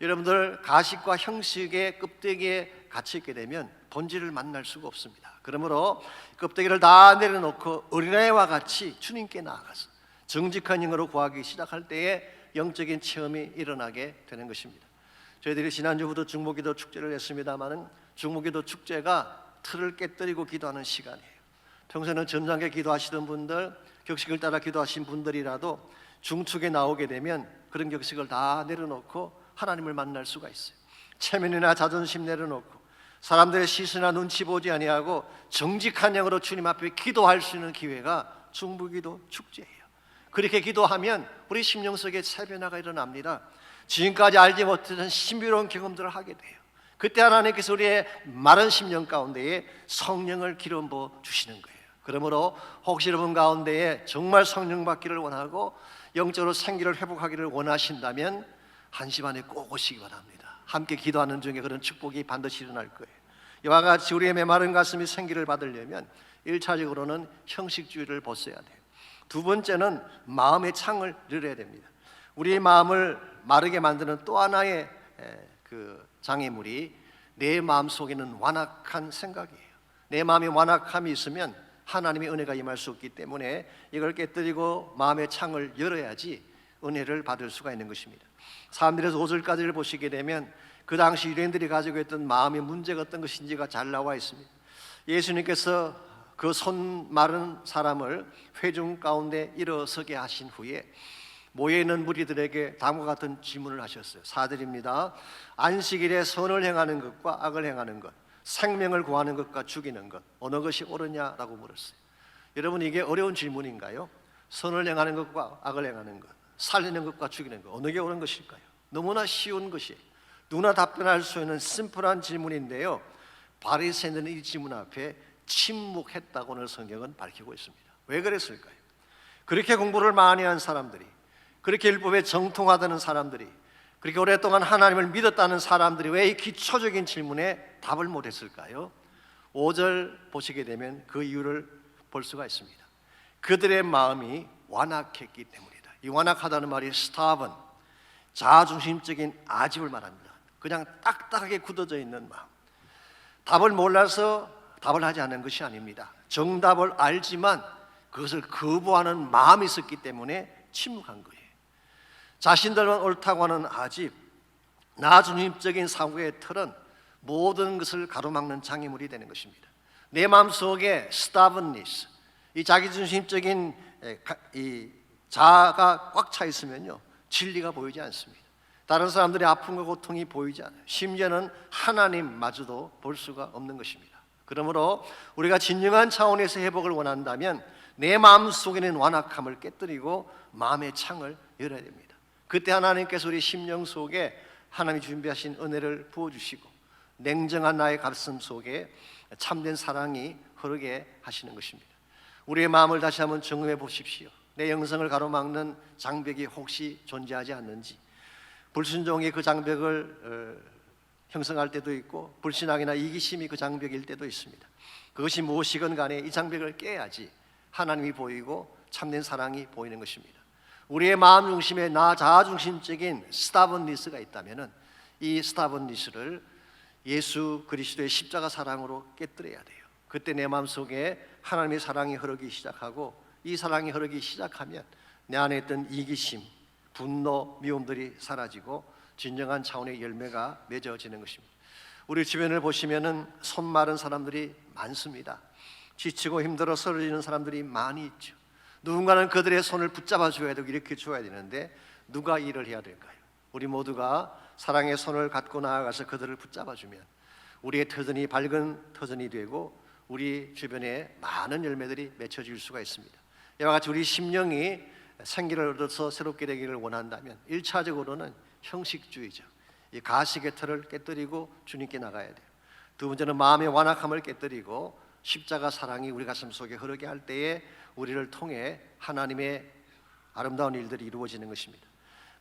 여러분들 가식과 형식의 껍데기에 갇혀있게 되면 본질을 만날 수가 없습니다. 그러므로 껍데기를 다 내려놓고 어린아이와 같이 주님께 나아가서 정직한 영으로 구하기 시작할 때에 영적인 체험이 일어나게 되는 것입니다. 저희들이 지난주부터 중보기도 축제를 했습니다마는 중보기도 축제가 틀을 깨뜨리고 기도하는 시간이에요. 평소에는 점잖게 기도하시던 분들, 격식을 따라 기도하신 분들이라도 중축에 나오게 되면 그런 격식을 다 내려놓고 하나님을 만날 수가 있어요. 체면이나 자존심 내려놓고 사람들의 시선이나 눈치 보지 아니하고 정직한 영으로 주님 앞에 기도할 수 있는 기회가 중보기도 축제예요. 그렇게 기도하면 우리 심령 속에 새 변화가 일어납니다. 지금까지 알지 못했던 신비로운 경험들을 하게 돼요. 그때 하나님께서 우리의 마른 심령 가운데에 성령을 기름 부어 주시는 거예요. 그러므로 혹시 여러분 가운데에 정말 성령 받기를 원하고 영적으로 생기를 회복하기를 원하신다면 한시 반에 꼭 오시기 바랍니다. 함께 기도하는 중에 그런 축복이 반드시 일어날 거예요. 이와 같이 우리의 메마른 가슴이 생기를 받으려면 1차적으로는 형식주의를 벗어야 돼요. 두 번째는 마음의 창을 열어야 됩니다. 우리의 마음을 마르게 만드는 또 하나의 그 장애물이 내 마음 속에는 완악한 생각이에요. 내 마음에 완악함이 있으면 하나님의 은혜가 임할 수 없기 때문에 이걸 깨뜨리고 마음의 창을 열어야지 은혜를 받을 수가 있는 것입니다. 3절에서 5절까지를 보시게 되면 그 당시 유대인들이 가지고 있던 마음의 문제가 어떤 것인지가 잘 나와 있습니다. 예수님께서 그 손 마른 사람을 회중 가운데 일어서게 하신 후에 모여있는 무리들에게 다음과 같은 질문을 하셨어요. 4절입니다. 안식일에 선을 행하는 것과 악을 행하는 것, 생명을 구하는 것과 죽이는 것, 어느 것이 옳으냐라고 물었어요. 여러분, 이게 어려운 질문인가요? 선을 행하는 것과 악을 행하는 것, 살리는 것과 죽이는 것, 어느 게 옳은 것일까요? 너무나 쉬운 것이에요. 누구나 답변할 수 있는 심플한 질문인데요, 바리새인들은 이 질문 앞에 침묵했다고 오늘 성경은 밝히고 있습니다. 왜 그랬을까요? 그렇게 공부를 많이 한 사람들이, 그렇게 율법에 정통하다는 사람들이, 그렇게 오랫동안 하나님을 믿었다는 사람들이 왜 이 기초적인 질문에 답을 못했을까요? 5절 보시게 되면 그 이유를 볼 수가 있습니다. 그들의 마음이 완악했기 때문이다. 이 완악하다는 말이 stubborn, 자아중심적인 아집을 말합니다. 그냥 딱딱하게 굳어져 있는 마음. 답을 몰라서 답을 하지 않은 것이 아닙니다. 정답을 알지만 그것을 거부하는 마음이 있었기 때문에 침묵한 거예요. 자신들만 옳다고 하는 아집, 나중심적인 사고의 틀은 모든 것을 가로막는 장애물이 되는 것입니다. 내 마음속에 stubbornness, 이 자기중심적인 이 자아가 꽉 차 있으면요, 진리가 보이지 않습니다. 다른 사람들의 아픔과 고통이 보이지 않아요. 심지어는 하나님마저도 볼 수가 없는 것입니다. 그러므로 우리가 진정한 차원에서 회복을 원한다면 내 마음 속에는 완악함을 깨뜨리고 마음의 창을 열어야 됩니다. 그때 하나님께서 우리 심령 속에 하나님이 준비하신 은혜를 부어주시고 냉정한 나의 가슴 속에 참된 사랑이 흐르게 하시는 것입니다. 우리의 마음을 다시 한번 점검해 보십시오. 내 영성을 가로막는 장벽이 혹시 존재하지 않는지. 불순종이 그 장벽을 형성할 때도 있고 불신앙이나 이기심이 그 장벽일 때도 있습니다. 그것이 무엇이건 간에 이 장벽을 깨야지 하나님이 보이고 참된 사랑이 보이는 것입니다. 우리의 마음 중심에 나 자아 중심적인 스타번니스가 있다면 이 스타번니스를 예수 그리스도의 십자가 사랑으로 깨뜨려야 돼요. 그때 내 마음속에 하나님의 사랑이 흐르기 시작하고 이 사랑이 흐르기 시작하면 내 안에 있던 이기심, 분노, 미움들이 사라지고 진정한 차원의 열매가 맺어지는 것입니다. 우리 주변을 보시면은 손 마른 사람들이 많습니다. 지치고 힘들어 쓰러지는 사람들이 많이 있죠. 누군가는 그들의 손을 붙잡아 줘야 되고 이렇게 줘야 되는데 누가 일을 해야 될까요? 우리 모두가 사랑의 손을 갖고 나아가서 그들을 붙잡아 주면 우리의 터전이 밝은 터전이 되고 우리 주변에 많은 열매들이 맺혀질 수가 있습니다. 이와 같이 우리 심령이 생기를 얻어서 새롭게 되기를 원한다면 1차적으로는 형식주의죠. 이 가식의 틀을 깨뜨리고 주님께 나가야 돼요. 두 번째는 마음의 완악함을 깨뜨리고 십자가 사랑이 우리 가슴 속에 흐르게 할 때에 우리를 통해 하나님의 아름다운 일들이 이루어지는 것입니다.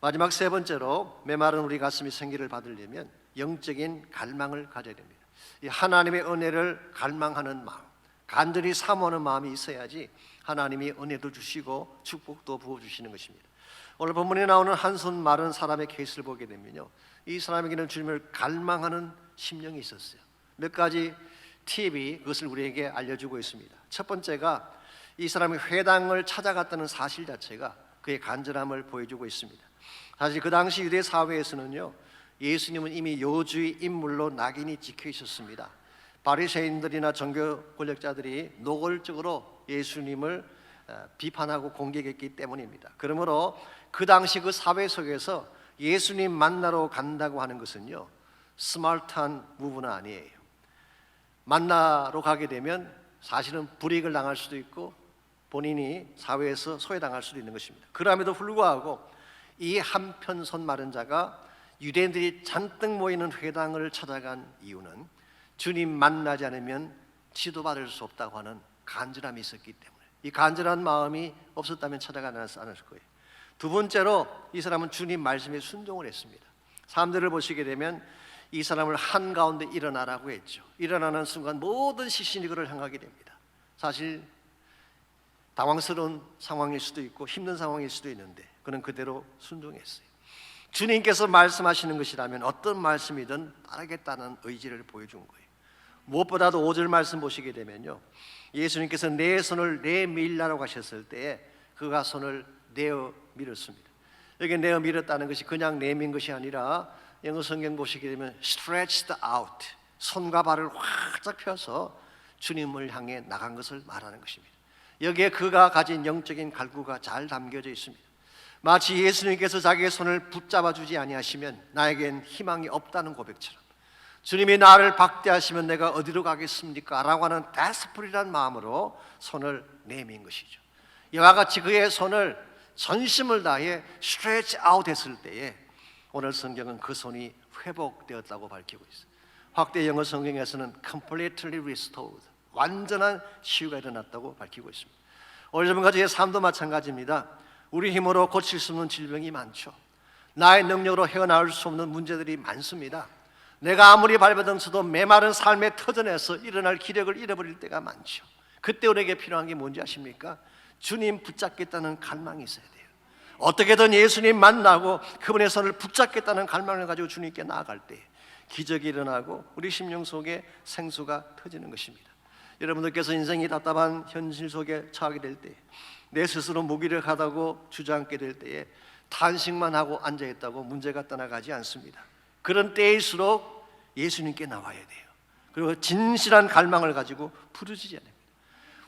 마지막 세 번째로 메마른 우리 가슴이 생기를 받으려면 영적인 갈망을 가져야 됩니다. 이 하나님의 은혜를 갈망하는 마음, 간절히 사모하는 마음이 있어야지 하나님이 은혜도 주시고 축복도 부어주시는 것입니다. 오늘 본문에 나오는 한 손 마른 사람의 케이스를 보게 되면요, 이 사람에게는 주님을 갈망하는 심령이 있었어요. 몇 가지 팁이 그것을 우리에게 알려주고 있습니다. 첫 번째가 이 사람이 회당을 찾아갔다는 사실 자체가 그의 간절함을 보여주고 있습니다. 사실 그 당시 유대 사회에서는요, 예수님은 이미 요주의 인물로 낙인이 찍혀 있었습니다. 바리새인들이나 종교 권력자들이 노골적으로 예수님을 비판하고 공격했기 때문입니다. 그러므로 그 당시 그 사회 속에서 예수님 만나러 간다고 하는 것은요, 스마트한 무브는 아니에요. 만나러 가게 되면 사실은 불이익을 당할 수도 있고 본인이 사회에서 소외당할 수도 있는 것입니다. 그럼에도 불구하고 이 한편 손 마른 자가 유대인들이 잔뜩 모이는 회당을 찾아간 이유는 주님 만나지 않으면 지도받을 수 없다고 하는 간절함이 있었기 때문에, 이 간절한 마음이 없었다면 찾아가지 않았을 거예요. 두 번째로 이 사람은 주님 말씀에 순종을 했습니다. 사람들을 보시게 되면 이 사람을 한가운데 일어나라고 했죠. 일어나는 순간 모든 시선이 그를 향하게 됩니다. 사실 당황스러운 상황일 수도 있고 힘든 상황일 수도 있는데 그는 그대로 순종했어요. 주님께서 말씀하시는 것이라면 어떤 말씀이든 따르겠다는 의지를 보여준 거예요. 무엇보다도 5절 말씀 보시게 되면요, 예수님께서 내 손을 내밀라라고 하셨을 때에 그가 손을 내어 밀었습니다. 여기 내어 밀었다는 것이 그냥 내민 것이 아니라 영어 성경 보시게 되면 stretched out, 손과 발을 활짝 펴서 주님을 향해 나간 것을 말하는 것입니다. 여기에 그가 가진 영적인 갈구가 잘 담겨져 있습니다. 마치 예수님께서 자기의 손을 붙잡아 주지 아니하시면 나에겐 희망이 없다는 고백처럼, 주님이 나를 박대하시면 내가 어디로 가겠습니까? 라고 하는 데스퍼리한 마음으로 손을 내민 것이죠. 이와 같이 그의 손을 전심을 다해 스트레치 아웃 했을 때에 오늘 성경은 그 손이 회복되었다고 밝히고 있어요. 확대 영어 성경에서는 completely restored, 완전한 치유가 일어났다고 밝히고 있습니다. 오늘 여러분과 삶도 마찬가지입니다. 우리 힘으로 고칠 수 없는 질병이 많죠. 나의 능력으로 헤어나올 수 없는 문제들이 많습니다. 내가 아무리 발버둥쳐도 메마른 삶의 터전에서 일어날 기력을 잃어버릴 때가 많죠. 그때 우리에게 필요한 게 뭔지 아십니까? 주님 붙잡겠다는 갈망이 있어야 돼요. 어떻게든 예수님 만나고 그분의 손을 붙잡겠다는 갈망을 가지고 주님께 나아갈 때 기적이 일어나고 우리 심령 속에 생수가 터지는 것입니다. 여러분들께서 인생이 답답한 현실 속에 처하게 될 때, 내 스스로 무기력하다고 주저앉게 될 때에 탄식만 하고 앉아있다고 문제가 떠나가지 않습니다. 그런 때일수록 예수님께 나와야 돼요. 그리고 진실한 갈망을 가지고 부르짖어야 됩니다.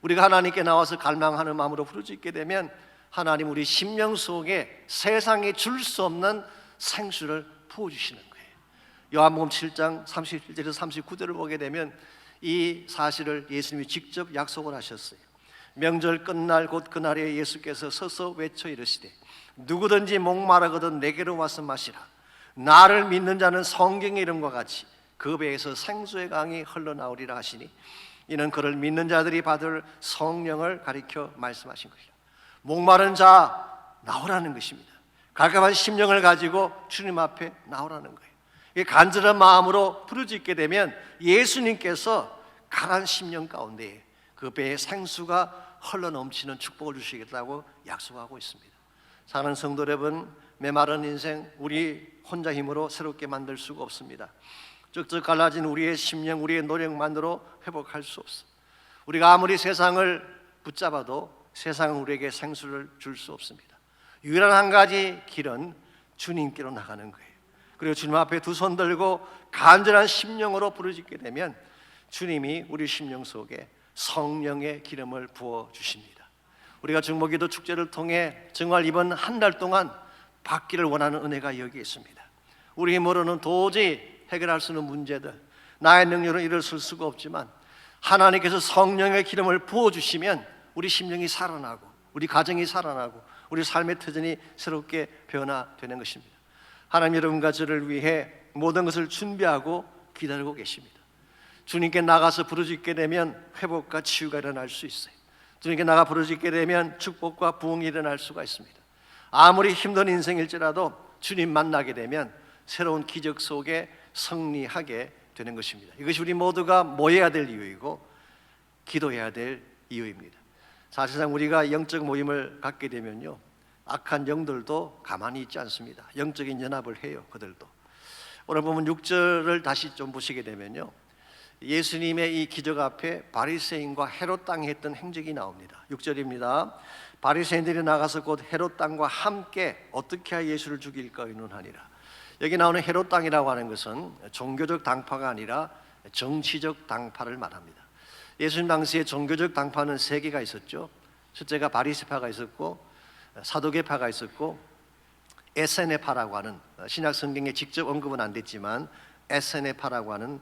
우리가 하나님께 나와서 갈망하는 마음으로 부르짖게 되면 하나님 우리 심령 속에 세상에 줄 수 없는 생수를 부어주시는 거예요. 요한복음 7장 37절에서 39절을 보게 되면 이 사실을 예수님이 직접 약속을 하셨어요. 명절 끝날 곧 그날에 예수께서 서서 외쳐 이르시되 누구든지 목마르거든 내게로 와서 마시라. 나를 믿는 자는 성경의 이름과 같이 그 배에서 생수의 강이 흘러나오리라 하시니, 이는 그를 믿는 자들이 받을 성령을 가리켜 말씀하신 것이라. 목마른 자 나오라는 것입니다. 갈급한 심령을 가지고 주님 앞에 나오라는 거예요. 간절한 마음으로 부르짖게 되면 예수님께서 강한 심령 가운데 그 배에 생수가 흘러넘치는 축복을 주시겠다고 약속하고 있습니다. 사는 성도 여러분, 메마른 인생 우리 혼자 힘으로 새롭게 만들 수가 없습니다. 쭉쭉 갈라진 우리의 심령, 우리의 노력만으로 회복할 수 없습니다. 우리가 아무리 세상을 붙잡아도 세상은 우리에게 생수를 줄 수 없습니다. 유일한 한 가지 길은 주님께로 나가는 거예요. 그리고 주님 앞에 두 손 들고 간절한 심령으로 부르짖게 되면 주님이 우리 심령 속에 성령의 기름을 부어 주십니다. 우리가 중보기도 축제를 통해 정말 이번 한 달 동안 받기를 원하는 은혜가 여기 있습니다. 우리 힘으로는 도저히 해결할 수 있는 문제들, 나의 능력으로 일어설 수가 없지만 하나님께서 성령의 기름을 부어 주시면 우리 심령이 살아나고 우리 가정이 살아나고 우리 삶의 터전이 새롭게 변화되는 것입니다. 하나님 여러분과 저를 위해 모든 것을 준비하고 기다리고 계십니다. 주님께 나가서 부르짖게 되면 회복과 치유가 일어날 수 있어요. 주님께 나가 부르짖게 되면 축복과 부흥이 일어날 수가 있습니다. 아무리 힘든 인생일지라도 주님 만나게 되면 새로운 기적 속에 승리하게 되는 것입니다. 이것이 우리 모두가 모여야 될 이유이고 기도해야 될 이유입니다. 사실상 우리가 영적 모임을 갖게 되면요, 악한 영들도 가만히 있지 않습니다. 영적인 연합을 해요. 그들도. 오늘 보면 6절을 다시 좀 보시게 되면요, 예수님의 이 기적 앞에 바리새인과 헤롯 땅이 했던 행적이 나옵니다. 6절입니다. 바리새인들이 나가서 곧 헤롯 땅과 함께 어떻게 하여 예수를 죽일까 의논하니라. 여기 나오는 헤롯 땅이라고 하는 것은 종교적 당파가 아니라 정치적 당파를 말합니다. 예수님 당시에 종교적 당파는 세 개가 있었죠. 첫째가 바리새파가 있었고 사두개파가 있었고 에세네파라고 하는, 신약 성경에 직접 언급은 안 됐지만 에세네파라고 하는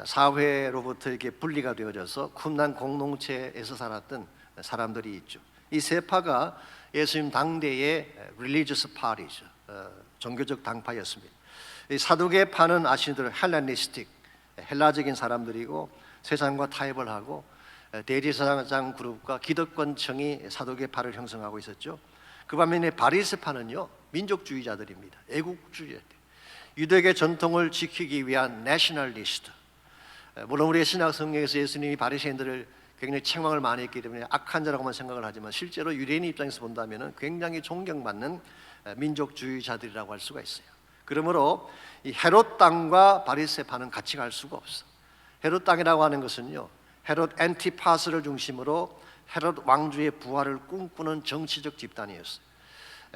사회로부터 이렇게 분리가 되어져서 쿰난 공동체에서 살았던 사람들이 있죠. 이 세 파가 예수님 당대의 religious party죠. 종교적 당파였습니다. 이 사두개파는 아시는 대로 헬레니스틱, 헬라적인 사람들이고 세상과 타협을 하고 대제사장 그룹과 기득권층이 사두개파를 형성하고 있었죠. 그 반면에 바리새파는요 민족주의자들입니다. 애국주의자들. 유대계 전통을 지키기 위한 내셔널리스트. 물론 우리의 신약 성경에서 예수님이 바리새인들을 굉장히 책망을 많이 했기 때문에 악한 자라고만 생각을 하지만 실제로 유대인 입장에서 본다면 굉장히 존경받는 민족주의자들이라고 할 수가 있어요. 그러므로 이 헤롯 당과 바리새파는 같이 갈 수가 없어. 헤롯 당이라고 하는 것은요, 헤롯 엔티파스를 중심으로 헤롯 왕조의 부활을 꿈꾸는 정치적 집단이었어요.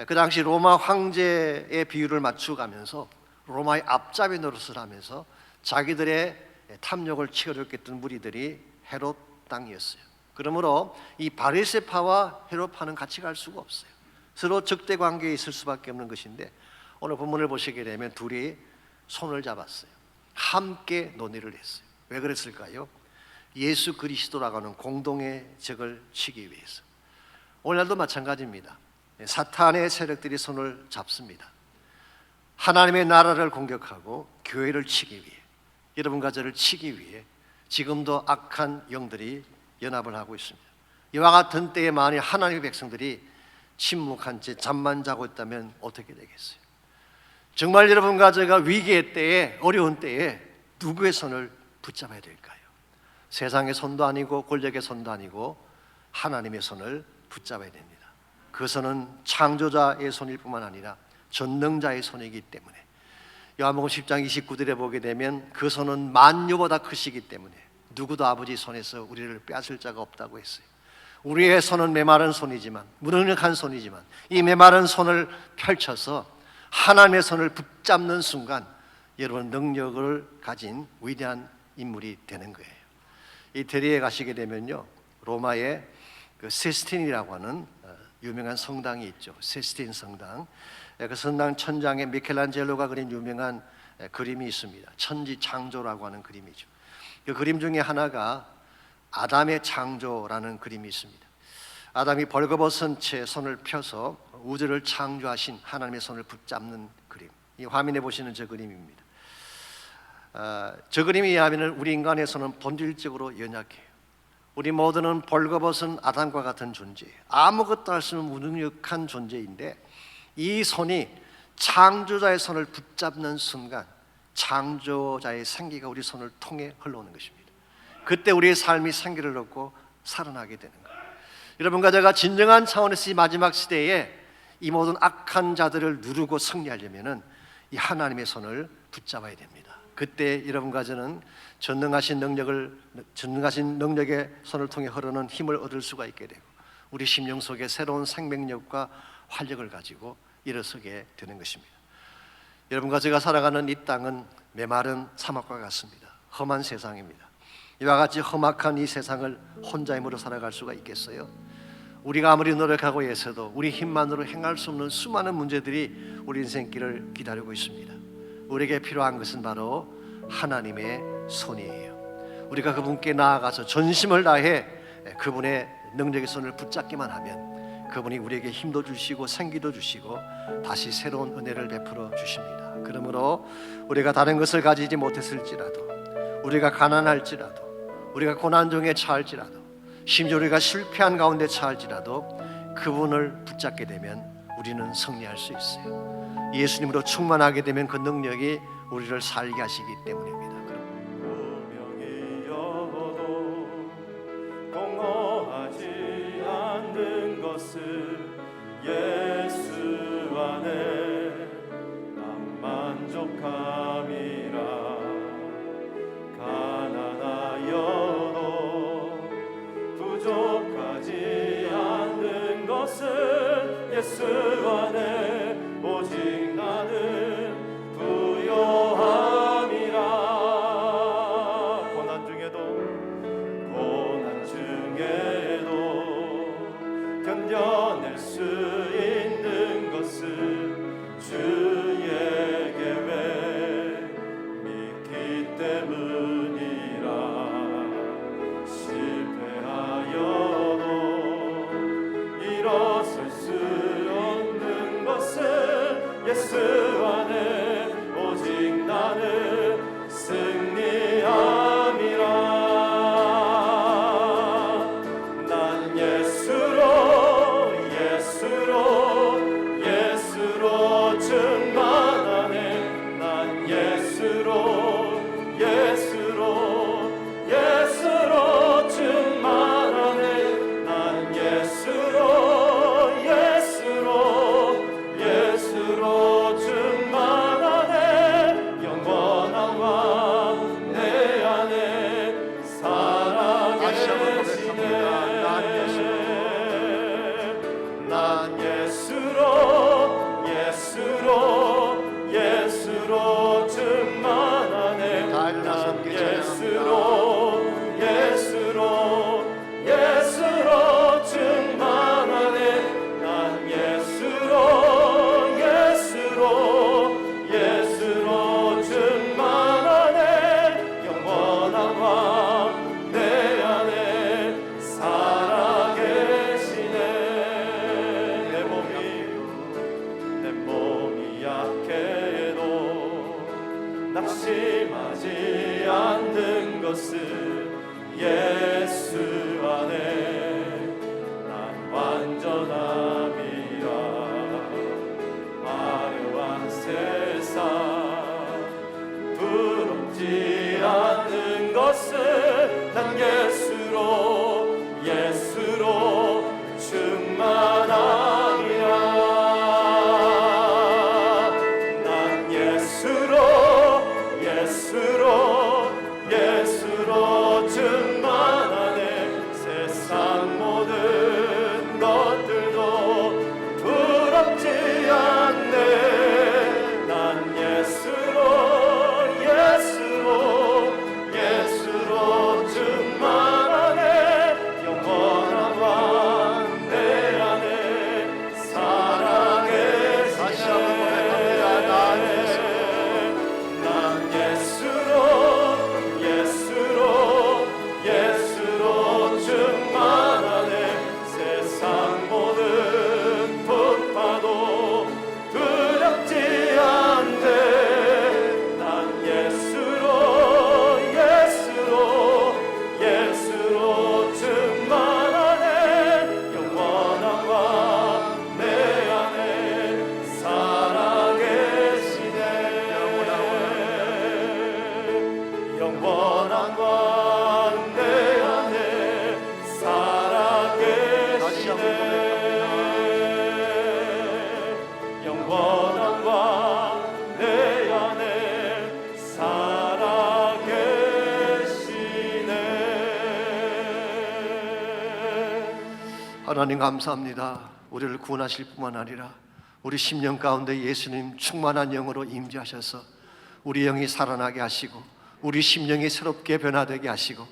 그 당시 로마 황제의 비율을 맞추가면서 로마의 앞잡이 노릇을 하면서 자기들의 탐욕을 치열했던 무리들이 헤롯 당이었어요. 그러므로 이 바리새파와 헤롯파는 같이 갈 수가 없어요. 서로 적대 관계에 있을 수밖에 없는 것인데 오늘 본문을 보시게 되면 둘이 손을 잡았어요. 함께 논의를 했어요. 왜 그랬을까요? 예수 그리스도라고 하는 공동의 적을 치기 위해서. 오늘날도 마찬가지입니다. 사탄의 세력들이 손을 잡습니다. 하나님의 나라를 공격하고 교회를 치기 위해, 여러분과 저를 치기 위해 지금도 악한 영들이 연합을 하고 있습니다. 이와 같은 때에 만일 하나님의 백성들이 침묵한 채 잠만 자고 있다면 어떻게 되겠어요? 정말 여러분과 제가 위기의 때에, 어려운 때에 누구의 손을 붙잡아야 될까요? 세상의 손도 아니고 권력의 손도 아니고 하나님의 손을 붙잡아야 됩니다. 그 손은 창조자의 손일 뿐만 아니라 전능자의 손이기 때문에 요한복음 10장 29절에 보게 되면 그 손은 만유보다 크시기 때문에 누구도 아버지 손에서 우리를 빼앗을 자가 없다고 했어요. 우리의 손은 메마른 손이지만, 무능력한 손이지만 이 메마른 손을 펼쳐서 하나님의 손을 붙잡는 순간 여러분 능력을 가진 위대한 인물이 되는 거예요. 이태리에 가시게 되면요, 로마에 그 시스틴이라고 하는 유명한 성당이 있죠. 시스틴 성당. 그 성당 천장에 미켈란젤로가 그린 유명한 그림이 있습니다. 천지 창조라고 하는 그림이죠. 그 그림 중에 하나가 아담의 창조라는 그림이 있습니다. 아담이 벌거벗은 채 손을 펴서 우주를 창조하신 하나님의 손을 붙잡는 그림. 이 화면에 보시는 저 그림입니다. 저 그림에 의하면 우리 인간의 손은 본질적으로 연약해요. 우리 모두는 벌거벗은 아담과 같은 존재예요. 아무것도 할 수 없는 무능력한 존재인데 이 손이 창조자의 손을 붙잡는 순간 창조자의 생기가 우리 손을 통해 흘러오는 것입니다. 그때 우리의 삶이 생기를 얻고 살아나게 되는 거예요. 여러분과 제가 진정한 차원에서 이 마지막 시대에 이 모든 악한 자들을 누르고 승리하려면 이 하나님의 손을 붙잡아야 됩니다. 그때 여러분과 저는 전능하신 능력의 손을 통해 흐르는 힘을 얻을 수가 있게 되고 우리 심령 속에 새로운 생명력과 활력을 가지고 일어서게 되는 것입니다. 여러분과 제가 살아가는 이 땅은 메마른 사막과 같습니다. 험한 세상입니다. 이와 같이 험악한 이 세상을 혼자 힘으로 살아갈 수가 있겠어요? 우리가 아무리 노력하고 애써도 우리 힘만으로 행할 수 없는 수많은 문제들이 우리 인생길을 기다리고 있습니다. 우리에게 필요한 것은 바로 하나님의 손이에요. 우리가 그분께 나아가서 전심을 다해 그분의 능력의 손을 붙잡기만 하면 그분이 우리에게 힘도 주시고 생기도 주시고 다시 새로운 은혜를 베풀어 주십니다. 그러므로 우리가 다른 것을 가지지 못했을지라도, 우리가 가난할지라도, 우리가 고난 중에 처할지라도, 심지어 우리가 실패한 가운데 처할지라도 그분을 붙잡게 되면 우리는 승리할 수 있어요. 예수님으로 충만하게 되면 그 능력이 우리를 살게 하시기 때문입니다. 운명이 여도 공허하지 않는 것을 예수 안에 난 만족함이라. 가난하여도 부족하지 않는 것을 예수 안에 오직 나는 부요함이라. 고난 중에도 견뎌낼 수 있는 것을 주의 계획 믿기 때문이라. 실패하여도 일어설 수 없는 것을 예수 안에 오직 나는 승리함이라. 난 예수로 충만하네. 난 난 예수로 예수로 예수로 충만하네. 다 일어나서 난 함께 예수로 예수로 예수로 충만하네. 난 예수로 예수로 예수로 충만하네. 영원한 왕 내 안에 살아계시네. 내 몸이 약해도 낙심하지 않는 것은 예수 안에 난 완전함이라. 아려한 세상 부럽지 않는 것은 난 예수로 예수로 충만함이라. 난 예수로 예수로 예수로 충만하네. 세상 모든 것들도 부럽지 않네. 난 예수로 예수로 예수로 충만하네. 영원한 왕 내 안에 살아계시네. 다시 한번 고백합니다. 난 예수로 예수로 예수로 충만하네. 세상 모든 풍파도 두렵지 않네. 난 예수로 예수로 예수로 충만하네. 영원한 왕 내 안에 살아계시네. 영원한 왕 내 안에 다시 한번 살아계시네. 영원한 왕 내 안에 살아계시네. 하나님 감사합니다. 우리를 구원하실 뿐만 아니라 우리 심령 가운데 예수님 충만한 영으로 임재하셔서 우리 영이 살아나게 하시고 우리 심령이 새롭게 변화되게 하시고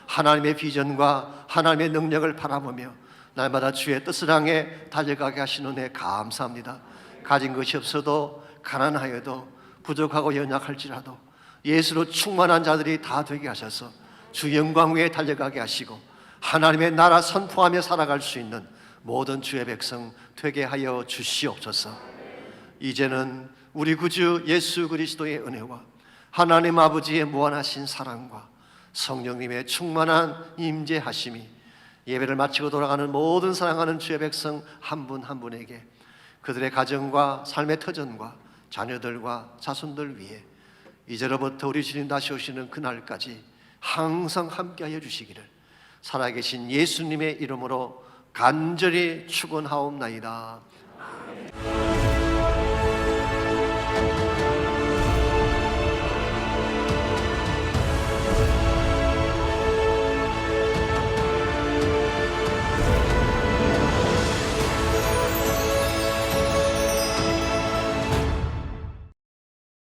하나님의 비전과 하나님의 능력을 바라보며 날마다 주의 뜻을 향해 달려가게 하시는 은혜 감사합니다. 가진 것이 없어도 가난하여도 부족하고 연약할지라도 예수로 충만한 자들이 다 되게 하셔서 주 영광 위에 달려가게 하시고 하나님의 나라 선포하며 살아갈 수 있는 모든 주의 백성 되게 하여 주시옵소서. 이제는 우리 구주 예수 그리스도의 은혜와 하나님 아버지의 무한하신 사랑과 성령님의 충만한 임재하심이 예배를 마치고 돌아가는 모든 사랑하는 주의 백성 한 분 한 분에게 그들의 가정과 삶의 터전과 자녀들과 자손들 위해 이제로부터 우리 주님 다시 오시는 그날까지 항상 함께하여 주시기를 살아계신 예수님의 이름으로 간절히 축원하옵나이다.